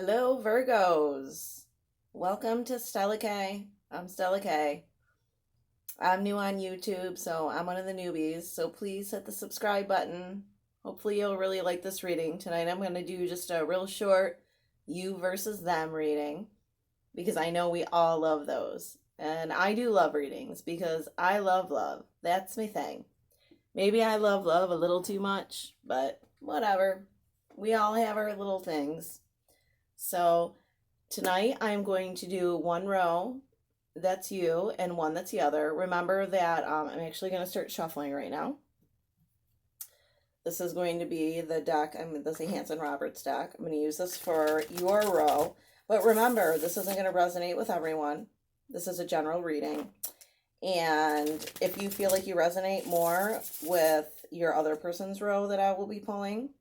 Hello, Virgos. Welcome to Stella K. I'm Stella K. I'm new on YouTube, so I'm one of the newbies. So please hit the subscribe button. Hopefully, you'll really like this reading. Tonight, I'm going to do just a real short you versus them reading because I know we all love those. And I do love readings because I love love. That's my thing. Maybe I love love a little too much, but whatever. We all have our little things. So tonight I'm going to do one row that's you and one that's the other. Remember that I'm actually going to start shuffling right now. This is going to be the deck. This is a Hanson Roberts deck. I'm going to use this for your row. But remember, this isn't going to resonate with everyone. This is a general reading. And if you feel like you resonate more with your other person's row that I will be pulling,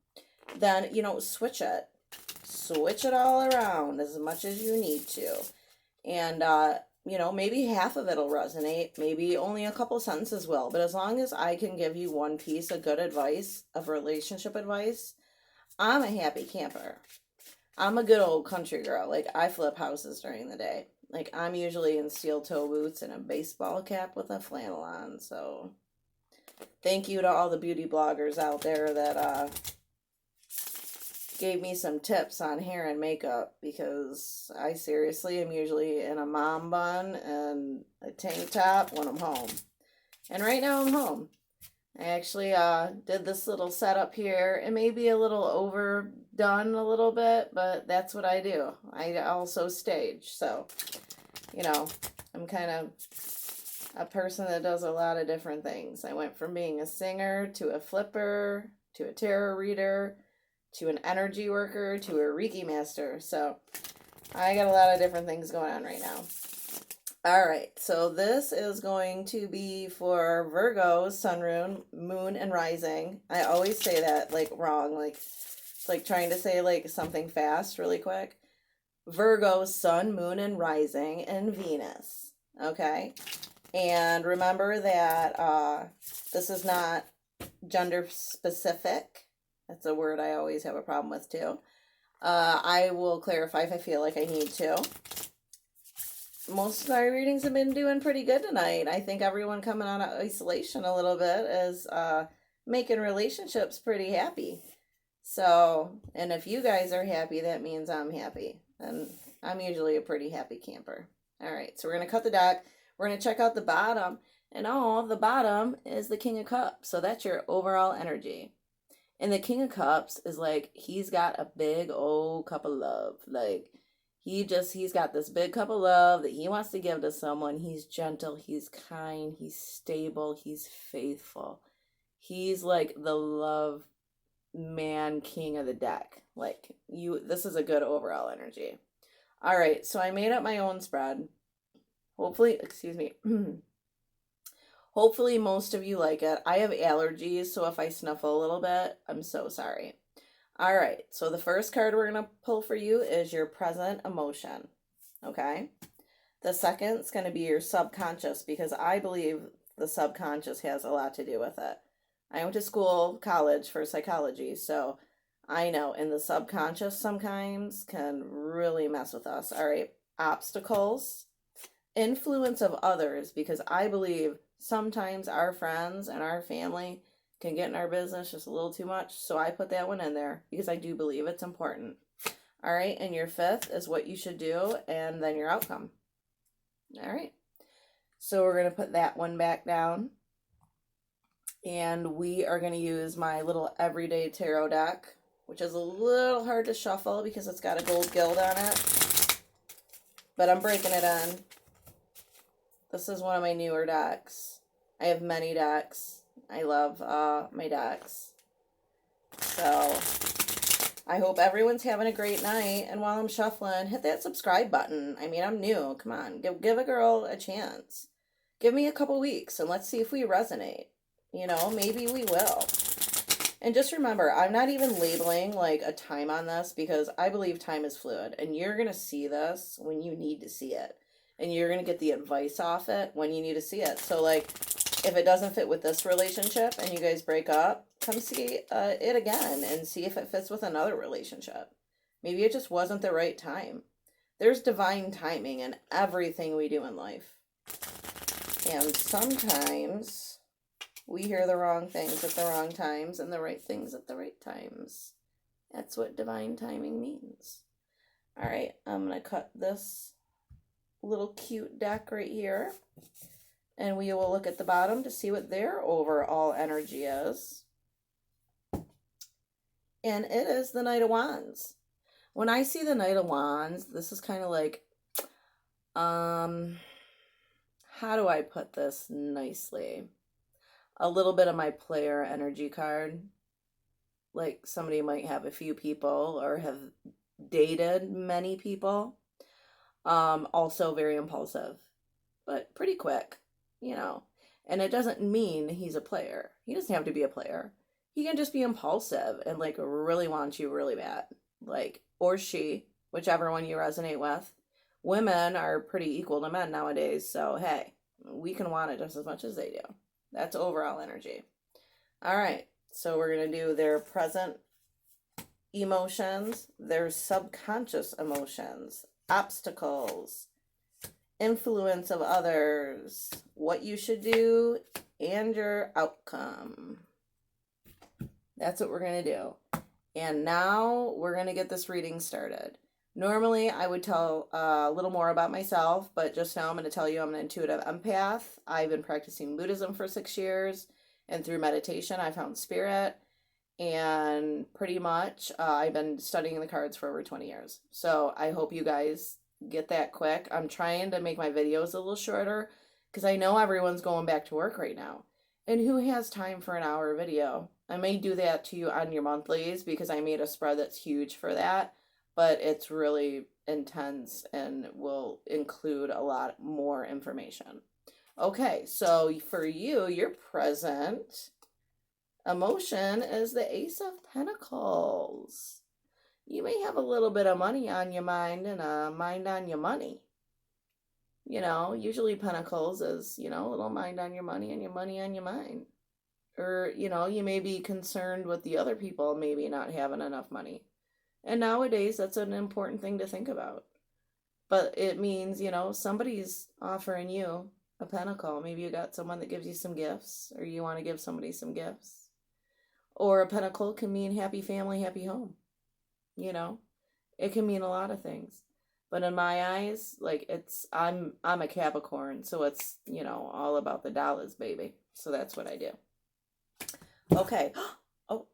then, switch it. Switch it all around as much as you need to. And, maybe half of it'll resonate. Maybe only a couple sentences will. But as long as I can give you one piece of good advice, of relationship advice, I'm a happy camper. I'm a good old country girl. Like, I flip houses during the day. Like, I'm usually in steel toe boots and a baseball cap with a flannel on. So, thank you to all the beauty bloggers out there that, gave me some tips on hair and makeup because I seriously am usually in a mom bun and a tank top when I'm home. And right now I'm home. I actually did this little setup here. It may be a little overdone a little bit, but that's what I do. I also stage. So, I'm kind of a person that does a lot of different things. I went from being a singer to a flipper to a tarot reader to an energy worker, to a Reiki master. So I got a lot of different things going on right now. All right, so this is going to be for Virgo, sun, moon, and rising. I always say that like wrong, like it's like trying to say like something fast really quick. Virgo, sun, moon, and rising, and Venus. Okay, and remember that this is not gender specific. That's a word I always have a problem with, too. I will clarify if I feel like I need to. Most of my readings have been doing pretty good tonight. I think everyone coming out of isolation a little bit is making relationships pretty happy. So, and if you guys are happy, that means I'm happy. And I'm usually a pretty happy camper. All right, so we're going to cut the deck. We're going to check out the bottom. And the bottom is the King of Cups. So that's your overall energy. And the King of Cups is like, he's got a big old cup of love. Like, he's got this big cup of love that he wants to give to someone. He's gentle, he's kind, he's stable, he's faithful. He's like the love man king of the deck. Like, this is a good overall energy. All right, so I made up my own spread. Hopefully, Hopefully most of you like it. I have allergies, so if I snuffle a little bit, I'm so sorry. All right, so the first card we're going to pull for you is your present emotion, okay? The second is going to be your subconscious because I believe the subconscious has a lot to do with it. I went to college for psychology, so I know, and the subconscious sometimes can really mess with us. All right, obstacles, influence of others, because I believe sometimes our friends and our family can get in our business just a little too much. So I put that one in there because I do believe it's important. All right, and your fifth is what you should do and then your outcome. All right, so we're going to put that one back down. And we are going to use my little everyday tarot deck, which is a little hard to shuffle because it's got a gold gild on it. But I'm breaking it in. This is one of my newer decks. I have many decks. I love my decks. So I hope everyone's having a great night. And while I'm shuffling, hit that subscribe button. I mean, I'm new. Come on. Give a girl a chance. Give me a couple weeks and let's see if we resonate. Maybe we will. And just remember, I'm not even labeling like a time on this because I believe time is fluid. And you're going to see this when you need to see it. And you're going to get the advice off it when you need to see it. So, like, if it doesn't fit with this relationship and you guys break up, come see it again and see if it fits with another relationship. Maybe it just wasn't the right time. There's divine timing in everything we do in life. And sometimes we hear the wrong things at the wrong times and the right things at the right times. That's what divine timing means. All right, I'm going to cut this little cute deck right here. And we will look at the bottom to see what their overall energy is. And it is the Knight of Wands. When I see the Knight of Wands, this is kind of like, how do I put this nicely? A little bit of my player energy card. Like somebody might have a few people or have dated many people. Also very impulsive, but pretty quick, you know. And it doesn't mean he's a player. He doesn't have to be a player. He can just be impulsive and like really want you really bad. Like, or she, whichever one you resonate with. Women are pretty equal to men nowadays, so hey, we can want it just as much as they do. That's overall energy. All right, so we're going to do their present emotions, their subconscious emotions, obstacles, influence of others, what you should do, and your outcome. That's what we're going to do. And now we're going to get this reading started. Normally, I would tell a little more about myself, but just now I'm going to tell you I'm an intuitive empath. I've been practicing Buddhism for 6 years, and through meditation, I found spirit. And pretty much, I've been studying the cards for over 20 years. So I hope you guys get that quick. I'm trying to make my videos a little shorter because I know everyone's going back to work right now. And who has time for an hour video? I may do that to you on your monthlies because I made a spread that's huge for that. But it's really intense and will include a lot more information. Okay, so for you, your present emotion is the Ace of Pentacles. You may have a little bit of money on your mind and a mind on your money. You know, usually Pentacles is, you know, a little mind on your money and your money on your mind. Or, you know, you may be concerned with the other people maybe not having enough money. And nowadays, that's an important thing to think about. But it means, you know, somebody's offering you a pentacle. Maybe you got someone that gives you some gifts, or you want to give somebody some gifts. Or a pentacle can mean happy family, happy home. You know, it can mean a lot of things. But in my eyes, like I'm a Capricorn, so it's, you know, all about the dollars, baby. So that's what I do. Okay. Oh,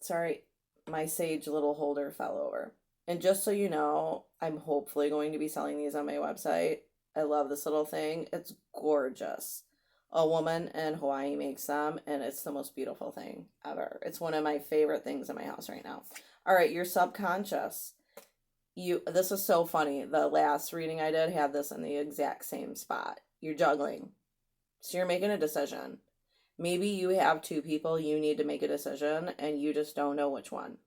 sorry. My sage little holder fell over. And just so you know, I'm hopefully going to be selling these on my website. I love this little thing. It's gorgeous. A woman in Hawaii makes them, and it's the most beautiful thing ever. It's one of my favorite things in my house right now. All right, your subconscious. This is so funny. The last reading I did had this in the exact same spot. You're juggling. So you're making a decision. Maybe you have two people you need to make a decision and you just don't know which one.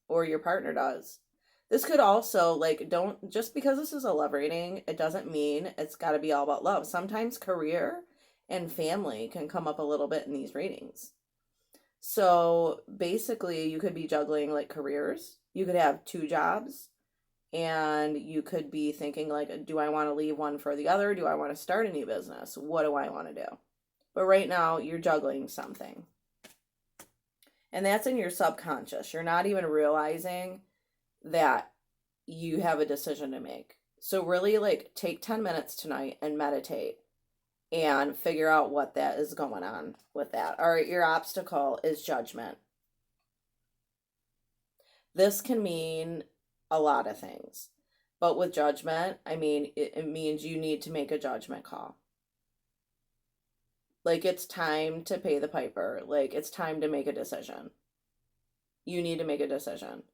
Or your partner does. This could also, like, just because this is a love reading, it doesn't mean it's got to be all about love. Sometimes career and family can come up a little bit in these readings. So basically, you could be juggling like careers. You could have 2 jobs. And you could be thinking like, do I want to leave one for the other? Do I want to start a new business? What do I want to do? But right now, you're juggling something. And that's in your subconscious. You're not even realizing that you have a decision to make. So really, like, take 10 minutes tonight and meditate and figure out what that is going on with that. All right, your obstacle is judgment. This can mean a lot of things. But with judgment, I mean, it means you need to make a judgment call. Like, it's time to pay the piper. Like, it's time to make a decision. You need to make a decision.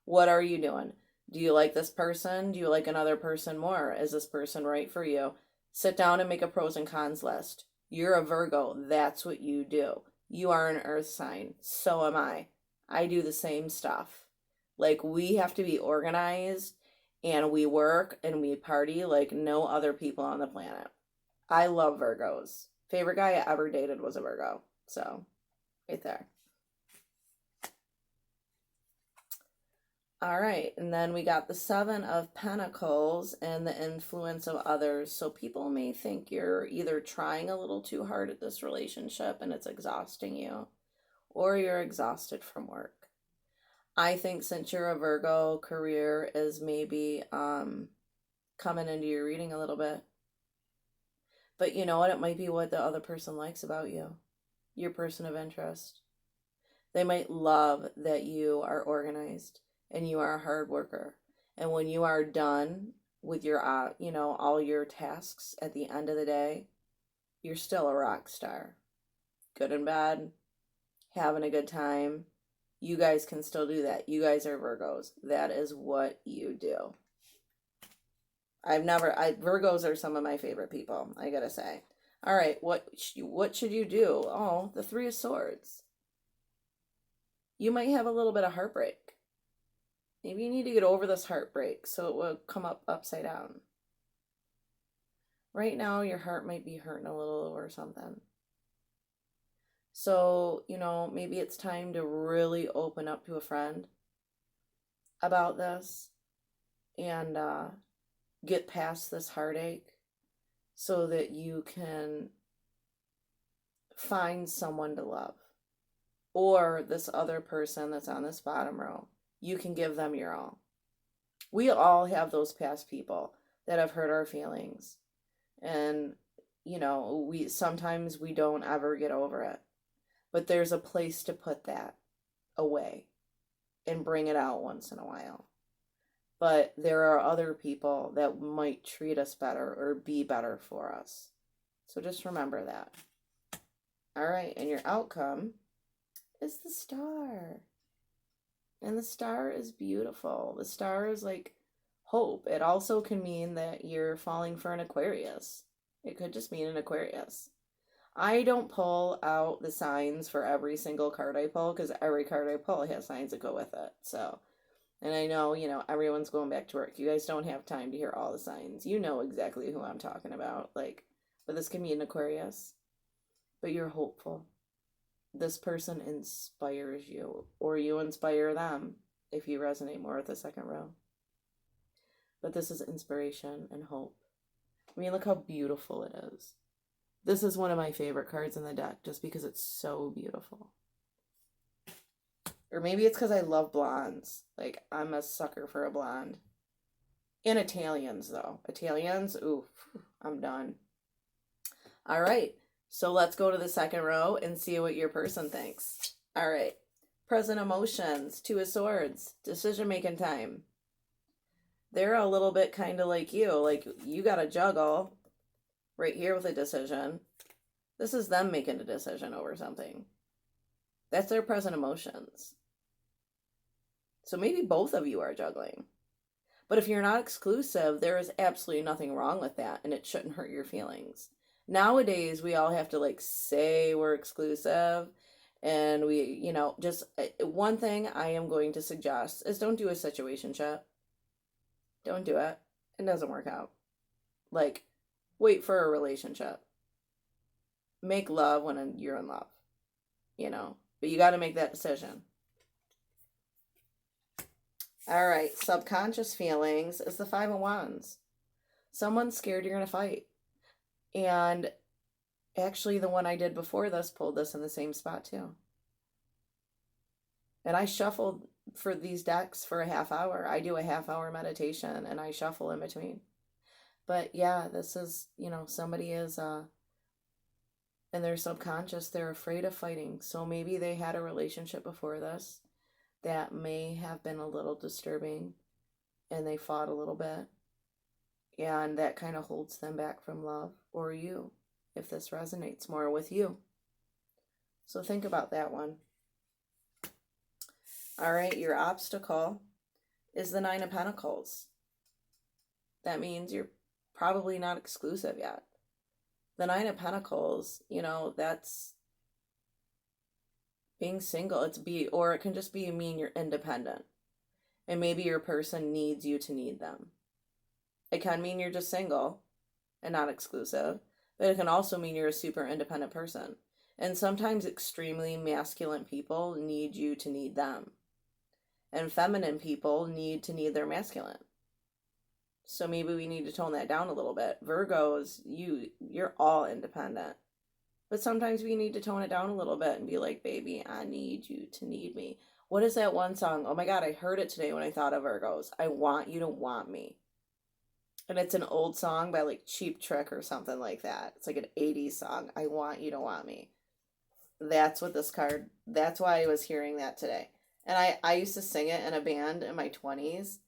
What are you doing? Do you like this person? Do you like another person more? Is this person right for you? Sit down and make a pros and cons list. You're a Virgo. That's what you do. You are an earth sign. So am I. I do the same stuff. Like, we have to be organized, and we work and we party like no other people on the planet. I love Virgos. Favorite guy I ever dated was a Virgo. So, right there. All right, and then we got the Seven of Pentacles and the influence of others. So people may think you're either trying a little too hard at this relationship and it's exhausting you, or you're exhausted from work. I think since you're a Virgo, career is maybe coming into your reading a little bit. But you know what? It might be what the other person likes about you, your person of interest. They might love that you are organized and you are a hard worker. And when you are done with your, all your tasks at the end of the day, you're still a rock star. Good and bad, having a good time. You guys can still do that. You guys are Virgos. That is what you do. Virgos are some of my favorite people, I gotta say. All right, what should you do? Oh, the Three of Swords. You might have a little bit of heartbreak. Maybe you need to get over this heartbreak so it will come up upside down. Right now, your heart might be hurting a little or something. So, maybe it's time to really open up to a friend about this and get past this heartache so that you can find someone to love. Or this other person that's on this bottom row, you can give them your all. We all have those past people that have hurt our feelings. And, sometimes we don't ever get over it. But there's a place to put that away and bring it out once in a while. But there are other people that might treat us better or be better for us. So just remember that. All right, and your outcome is the Star. And the Star is beautiful. The Star is like hope. It also can mean that you're falling for an Aquarius. It could just mean an Aquarius. I don't pull out the signs for every single card I pull because every card I pull has signs that go with it. So, and I know, everyone's going back to work. You guys don't have time to hear all the signs. You know exactly who I'm talking about. But this can be an Aquarius. But you're hopeful. This person inspires you, or you inspire them if you resonate more with the second row. But this is inspiration and hope. I mean, look how beautiful it is. This is one of my favorite cards in the deck just because it's so beautiful. Or maybe it's because I love blondes. I'm a sucker for a blonde. And Italians, though. Italians, ooh, I'm done. All right. So let's go to the second row and see what your person thinks. All right. Present emotions, Two of Swords, decision-making time. They're a little bit kind of like you. You got to juggle right here with a decision. This is them making a decision over something. That's their present emotions. So maybe both of you are juggling. But if you're not exclusive, there is absolutely nothing wrong with that, and it shouldn't hurt your feelings. Nowadays, we all have to say we're exclusive, and we, just one thing I am going to suggest is don't do a situationship. Don't do it. It doesn't work out. Wait for a relationship. Make love when you're in love, but you got to make that decision. All right, subconscious feelings is the Five of Wands. Someone's scared you're going to fight. And actually, the one I did before this pulled this in the same spot too. And I shuffled for these decks for a half hour. I do a half-hour meditation and I shuffle in between. But yeah, this is, somebody is, in their subconscious, they're afraid of fighting. So maybe they had a relationship before this that may have been a little disturbing and they fought a little bit. And that kind of holds them back from love or you, if this resonates more with you. So think about that one. All right, your obstacle is the Nine of Pentacles. That means you're probably not exclusive yet. The Nine of Pentacles, that's being single. Or it can just mean you're independent. And maybe your person needs you to need them. It can mean you're just single and not exclusive, but it can also mean you're a super independent person. And sometimes extremely masculine people need you to need them. And feminine people need their masculine. So maybe we need to tone that down a little bit. Virgos, you're all independent. But sometimes we need to tone it down a little bit and be like, baby, I need you to need me. What is that one song? Oh my God, I heard it today when I thought of Virgos. I want you to want me. And it's an old song by like Cheap Trick or something like that. It's like an 80s song. I want you to want me. That's what this card, that's why I was hearing that today. And I used to sing it in a band in my 20s.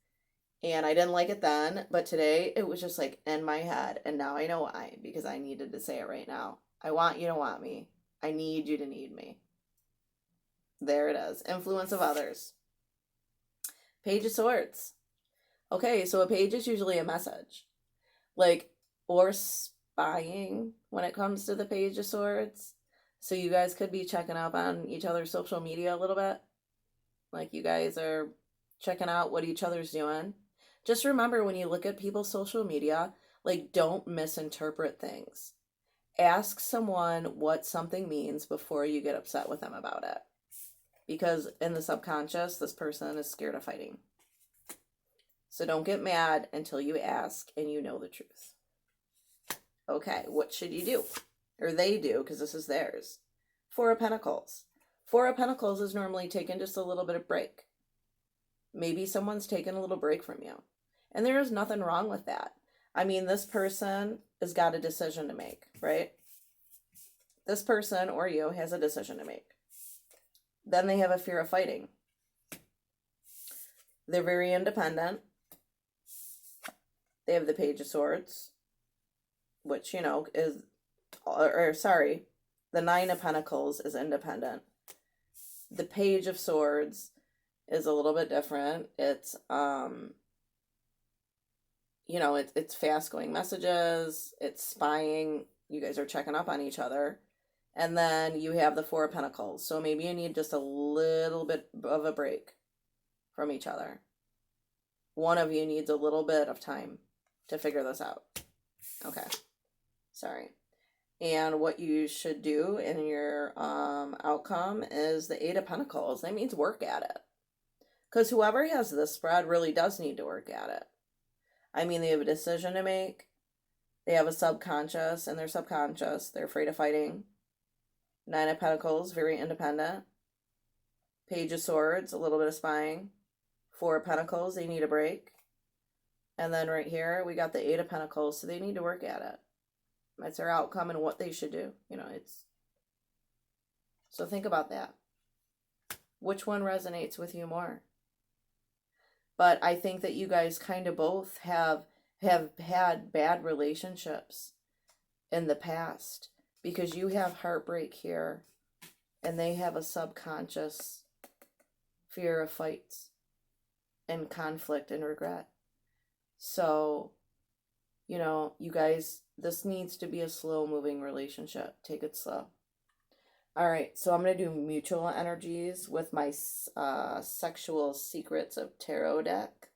And I didn't like it then. But today it was just like in my head. And now I know why. Because I needed to say it right now. I want you to want me. I need you to need me. There it is. Influence of others. Page of Swords. Okay, so a page is usually a message. Like, or spying when it comes to the Page of Swords. So you guys could be checking up on each other's social media a little bit. Like you guys are checking out what each other's doing. Just remember when you look at people's social media, like don't misinterpret things. Ask someone what something means before you get upset with them about it. Because in the subconscious, this person is scared of fighting. So don't get mad until you ask and you know the truth. Okay, what should you do? Or they do, because this is theirs. Four of Pentacles. Four of Pentacles is normally taking just a little bit of break. Maybe someone's taking a little break from you. And there is nothing wrong with that. I mean, this person has got a decision to make, right? This person or you has a decision to make. Then they have a fear of fighting. They're very independent. They have the Page of Swords, which, you know, is, the Nine of Pentacles is independent. The Page of Swords is a little bit different. It's, you know, it's fast-going messages. It's spying. You guys are checking up on each other. And then you have the Four of Pentacles. So maybe you need just a little bit of a break from each other. One of you needs a little bit of time to figure this out. Okay. Sorry. And what you should do in your outcome is the Eight of Pentacles. That means work at it. Because whoever has this spread really does need to work at it. I mean, they have a decision to make. They have a subconscious, and their subconscious, they're afraid of fighting. Nine of Pentacles, very independent. Page of Swords, a little bit of spying. Four of Pentacles, they need a break. And then right here, we got the Eight of Pentacles, so they need to work at it. That's their outcome and what they should do. You know, it's... So think about that. Which one resonates with you more? But I think that you guys kind of both have had bad relationships in the past. Because you have heartbreak here. And they have a subconscious fear of fights. And conflict and regret. So, you know, you guys, this needs to be a slow-moving relationship. Take it slow. All right, so I'm going to do mutual energies with my Sexual Secrets of Tarot deck.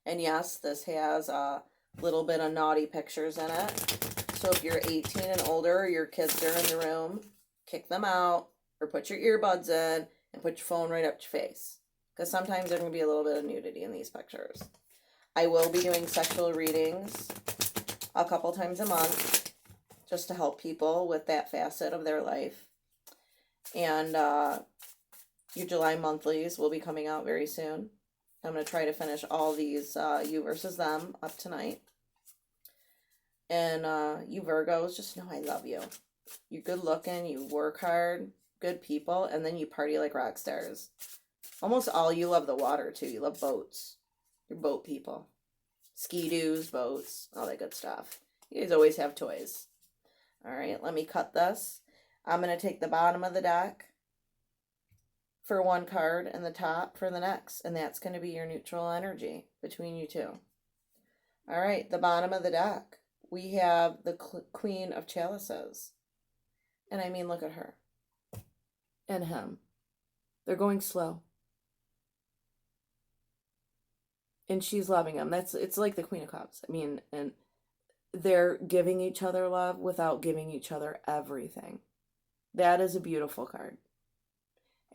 And yes, this has a little bit of naughty pictures in it. So if you're 18 and older, or your kids are in the room, kick them out or put your earbuds in and put your phone right up to your face. Because sometimes there's going to be a little bit of nudity in these pictures. I will be doing sexual readings a couple times a month just to help people with that facet of their life. And your July monthlies will be coming out very soon. I'm going to try to finish all these you versus them up tonight. And you Virgos, just know I love you. You're good looking, you work hard, good people, and then you party like rock stars. Almost all you love the water too. You love boats. You're boat people. Ski-doos, boats, all that good stuff. You guys always have toys. All right, let me cut this. I'm going to take the bottom of the deck for one card and the top for the next. And that's going to be your neutral energy between you two. All right, the bottom of the deck. We have the Queen of Chalices. And I mean, look at her. And him. They're going slow. And she's loving him. It's like the Queen of Cups. I mean, and they're giving each other love without giving each other everything. That is a beautiful card.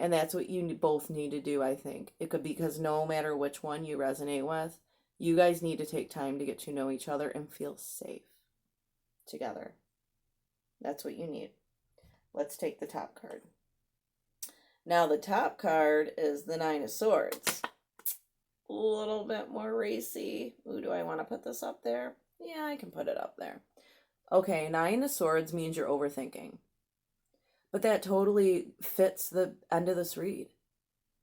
And that's what you both need to do, I think. It could, because no matter which one you resonate with, you guys need to take time to get to know each other and feel safe together. That's what you need. Let's take the top card. Now the top card is the Nine of Swords. A little bit more racy. Ooh, do I want to put this up there? Yeah, I can put it up there. Okay, Nine of Swords means you're overthinking. But that totally fits the end of this read.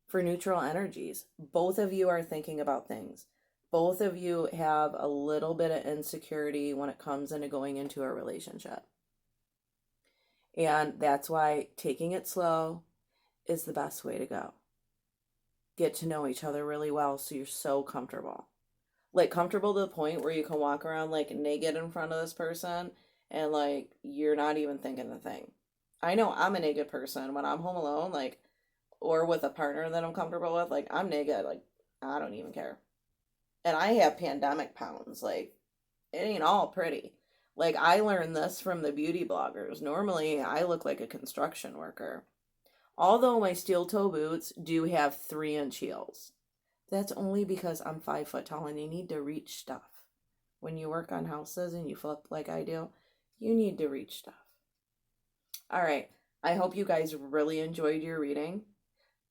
For neutral energies, both of you are thinking about things. Both of you have a little bit of insecurity when it comes into going into a relationship. And that's why taking it slow is the best way to go. Get to know each other really well so you're so comfortable. Like, comfortable to the point where you can walk around like naked in front of this person and like you're not even thinking the thing. I know I'm a naked person when I'm home alone, like, or with a partner that I'm comfortable with. Like, I'm naked, like, I don't even care. And I have pandemic pounds. Like, it ain't all pretty. Like, I learned this from the beauty bloggers. Normally, I look like a construction worker. Although my steel toe boots do have 3-inch heels. That's only because I'm 5 foot tall and you need to reach stuff. When you work on houses and you flip like I do, you need to reach stuff. All right. I hope you guys really enjoyed your reading.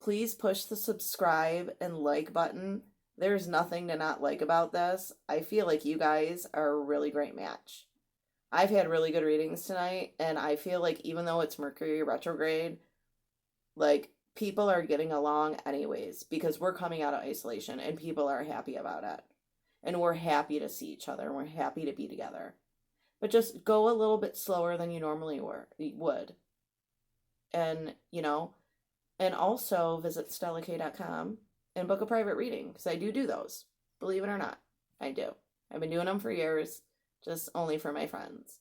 Please push the subscribe and like button. There's nothing to not like about this. I feel like you guys are a really great match. I've had really good readings tonight, and I feel like even though it's Mercury retrograde, like, people are getting along anyways because we're coming out of isolation and people are happy about it. And we're happy to see each other and we're happy to be together. But just go a little bit slower than you normally would. And, you know, and also visit StellaK.com and book a private reading, because I do those. Believe it or not, I do. I've been doing them for years, just only for my friends.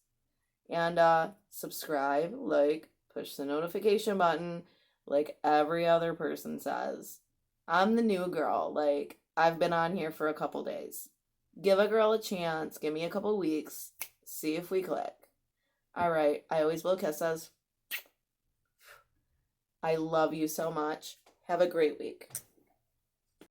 And subscribe, like, push the notification button, like every other person says. I'm the new girl. Like, I've been on here for a couple days. Give a girl a chance. Give me a couple weeks. See if we click. All right. I always blow kisses. I love you so much. Have a great week.